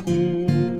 Hello,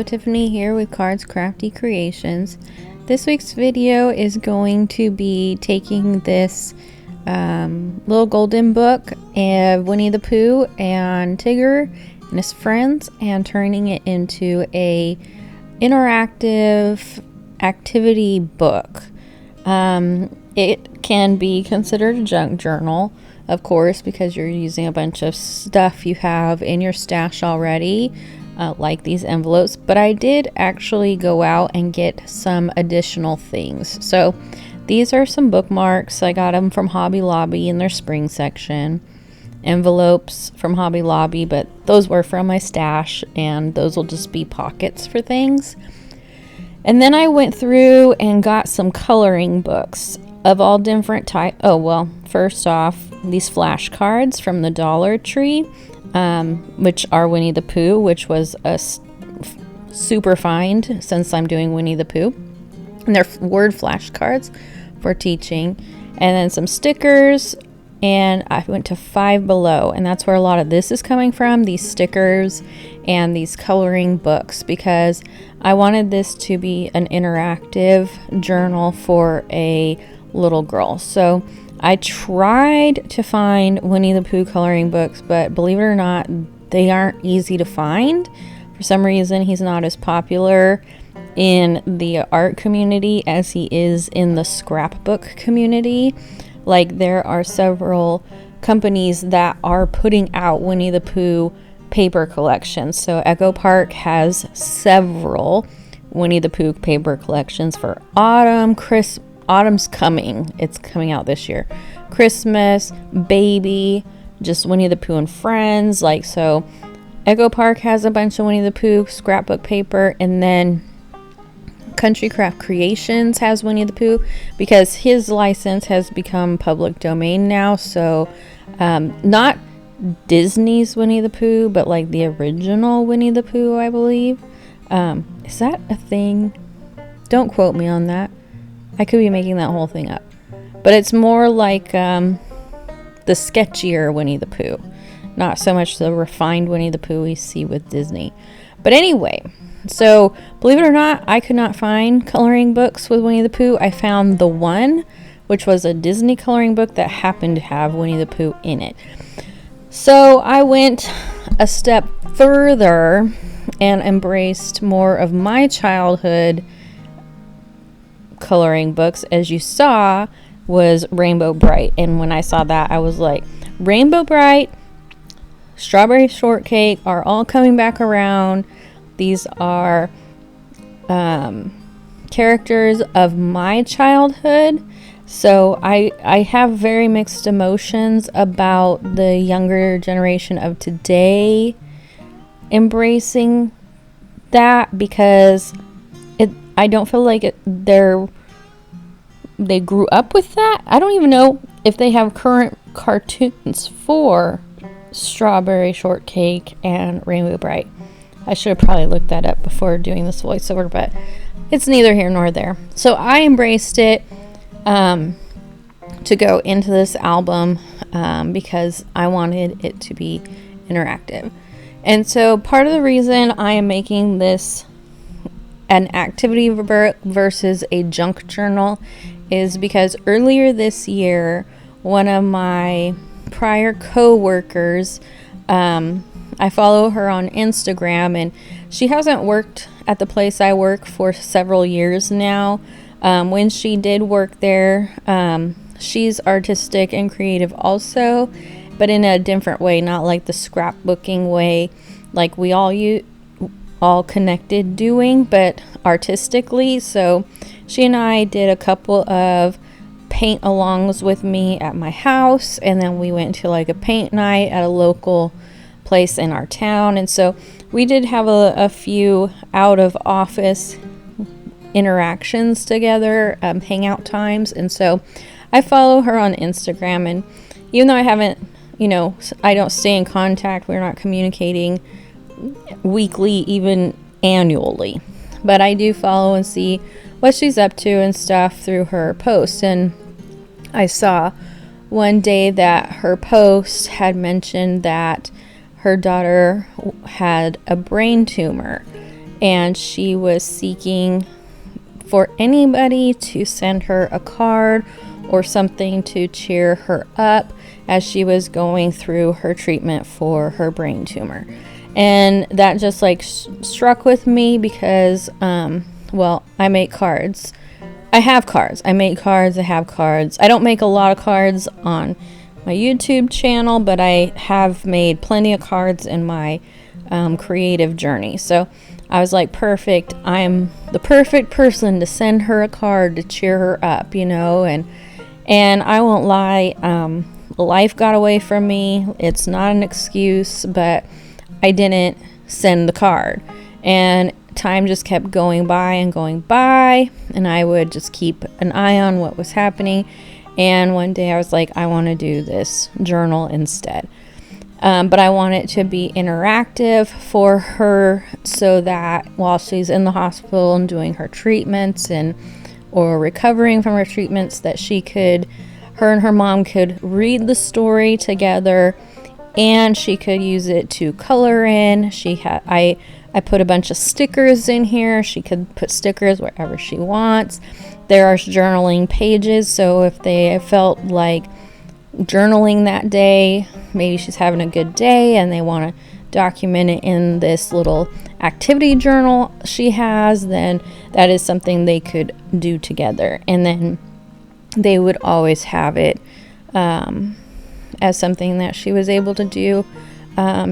Tiffany here with Cards Crafty Creations. This week's video is going to be taking this little golden book of Winnie the Pooh and Tigger and his friends and turning it into a interactive activity book. It can be considered a junk journal, of course, because you're using a bunch of stuff you have in your stash already. Like these envelopes, but I did actually go out and get some additional things. So these are some bookmarks. I got them from Hobby Lobby in their spring section. Envelopes from Hobby Lobby, but those were from my stash, and those will just be pockets for things. And then I went through and got some coloring books of all different types. Oh, well, first off, these flashcards from the Dollar Tree. Which are Winnie the Pooh, which was a super find since I'm doing Winnie the Pooh. And they're word flashcards for teaching. And then some stickers. And I went to Five Below. And that's where a lot of this is coming from. These stickers and these coloring books. Because I wanted this to be an interactive journal for a little girl. So I tried to find Winnie the Pooh coloring books, but believe it or not, they aren't easy to find. For some reason, he's not as popular in the art community as he is in the scrapbook community. Like, there are several companies that are putting out Winnie the Pooh paper collections. So Echo Park has several Winnie the Pooh paper collections for autumn, Autumn's coming. It's coming out this year. Christmas, baby, just Winnie the Pooh and friends. Like, so Echo Park has a bunch of Winnie the Pooh scrapbook paper, and then Country Craft Creations has Winnie the Pooh because his license has become public domain now. So not Disney's Winnie the Pooh, but like the original Winnie the Pooh, I believe. Is that a thing? Don't quote me on that. I could be making that whole thing up. But it's more like the sketchier Winnie the Pooh. Not so much the refined Winnie the Pooh we see with Disney. But anyway, so believe it or not, I could not find coloring books with Winnie the Pooh. I found the one, which was a Disney coloring book that happened to have Winnie the Pooh in it. So I went a step further and embraced more of my childhood coloring books. As you saw, was Rainbow Bright, and when I saw that, I was like, Rainbow Bright, Strawberry Shortcake are all coming back around. These are characters of my childhood, so I have very mixed emotions about the younger generation of today embracing that, because I don't feel like they grew up with that. I don't even know if they have current cartoons for Strawberry Shortcake and Rainbow Bright. I should have probably looked that up before doing this voiceover, but it's neither here nor there. So I embraced it to go into this album because I wanted it to be interactive. And so part of the reason I am making this an activity versus a junk journal is because earlier this year, one of my prior co-workers, I follow her on Instagram, and she hasn't worked at the place I work for several years now. When she did work there, she's artistic and creative also, but in a different way, not like the scrapbooking way like we all connected doing, but artistically. So she and I did a couple of paint alongs with me at my house, and then we went to like a paint night at a local place in our town. And so we did have a few out of office interactions together, hangout times. And so I follow her on Instagram, and even though I haven't, I don't stay in contact, we're not communicating weekly, even annually, but I do follow and see what she's up to and stuff through her posts. And I saw one day that her post had mentioned that her daughter had a brain tumor, and she was seeking for anybody to send her a card or something to cheer her up as she was going through her treatment for her brain tumor. And that just like struck with me because, well, I make cards. I have cards. I make cards. I have cards. I don't make a lot of cards on my YouTube channel, but I have made plenty of cards in my creative journey. So I was like, perfect. I'm the perfect person to send her a card to cheer her up, you know, and I won't lie, life got away from me. It's not an excuse, but I didn't send the card. And time just kept going by, and I would just keep an eye on what was happening. And one day I was like, I want to do this journal instead. But I want it to be interactive for her so that while she's in the hospital and doing her treatments or recovering from her treatments, that her and her mom could read the story together, and she could use it to color in. I put a bunch of stickers in here. She could put stickers wherever she wants. There are journaling pages, so if they felt like journaling that day, maybe she's having a good day and they want to document it in this little activity journal she has, then that is something they could do together. And then they would always have it as something that she was able to do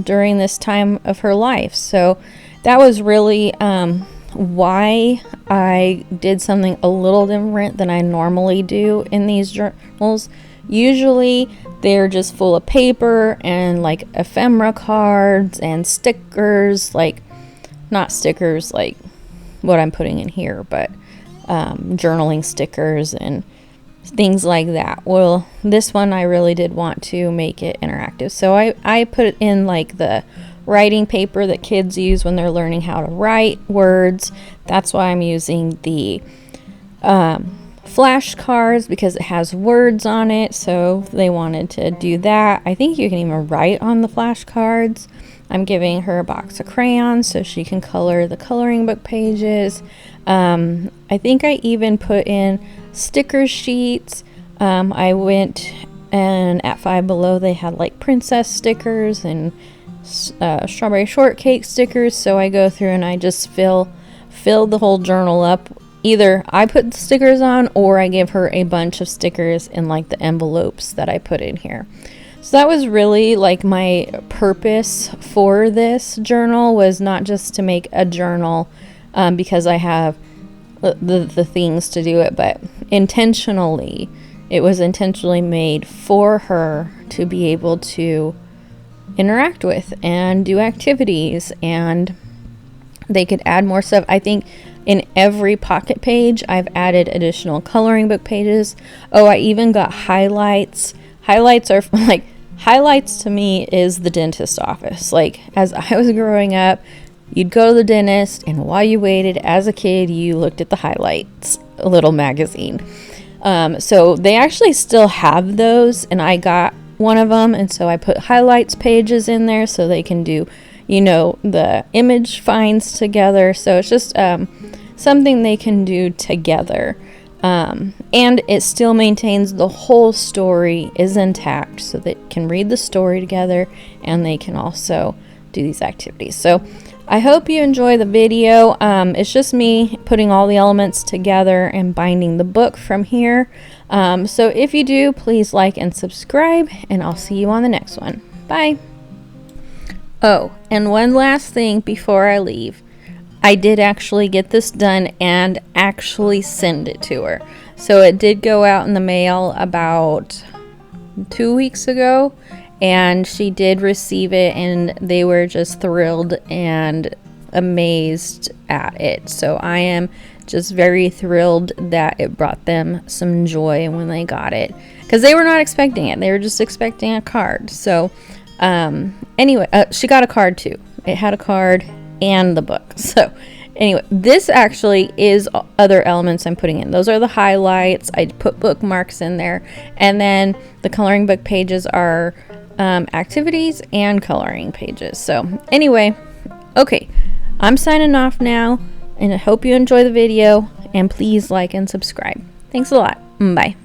during this time of her life. So that was really why I did something a little different than I normally do in these journals. Usually they're just full of paper and like ephemera cards and stickers, like not stickers like what I'm putting in here, but journaling stickers and things like that. Well, this one I really did want to make it interactive, so I put it in like the writing paper that kids use when they're learning how to write words. That's why I'm using the flashcards, because it has words on it, so they wanted to do that. I think you can even write on the flashcards. I'm giving her a box of crayons so she can color the coloring book pages. I think I even put in sticker sheets. I went, and at Five Below they had like princess stickers and strawberry shortcake stickers, so I go through and I just fill the whole journal up. Either I put the stickers on, or I give her a bunch of stickers in like the envelopes that I put in here. So that was really like my purpose for this journal, was not just to make a journal because I have the things to do it, but intentionally, it was intentionally made for her to be able to interact with and do activities, and they could add more stuff. I think in every pocket page I've added additional coloring book pages. Oh, I even got highlights. Highlights are like, highlights to me is the dentist office. Like, as I was growing up, you'd go to the dentist, and while you waited as a kid, you looked at the highlights, a little magazine. So they actually still have those, and I got one of them, and so I put highlights pages in there so they can do, you know, the image finds together. So it's just something they can do together, and it still maintains the whole story is intact, so they can read the story together and they can also do these activities. So I hope you enjoy the video. It's just me putting all the elements together and binding the book from here. So if you do, please like and subscribe, and I'll see you on the next one. Bye. Oh, and one last thing before I leave. I did actually get this done and actually send it to her. So it did go out in the mail about 2 weeks ago, and she did receive it, and they were just thrilled and amazed at it. So I am just very thrilled that it brought them some joy when they got it, because they were not expecting it. They were just expecting a card. So anyway, she got a card too. It had a card and the book. So Anyway, this actually is other elements I'm putting in. Those are the highlights. I put bookmarks in there. And then the coloring book pages are activities and coloring pages. So anyway, okay, I'm signing off now. And I hope you enjoy the video. And please like and subscribe. Thanks a lot. Bye.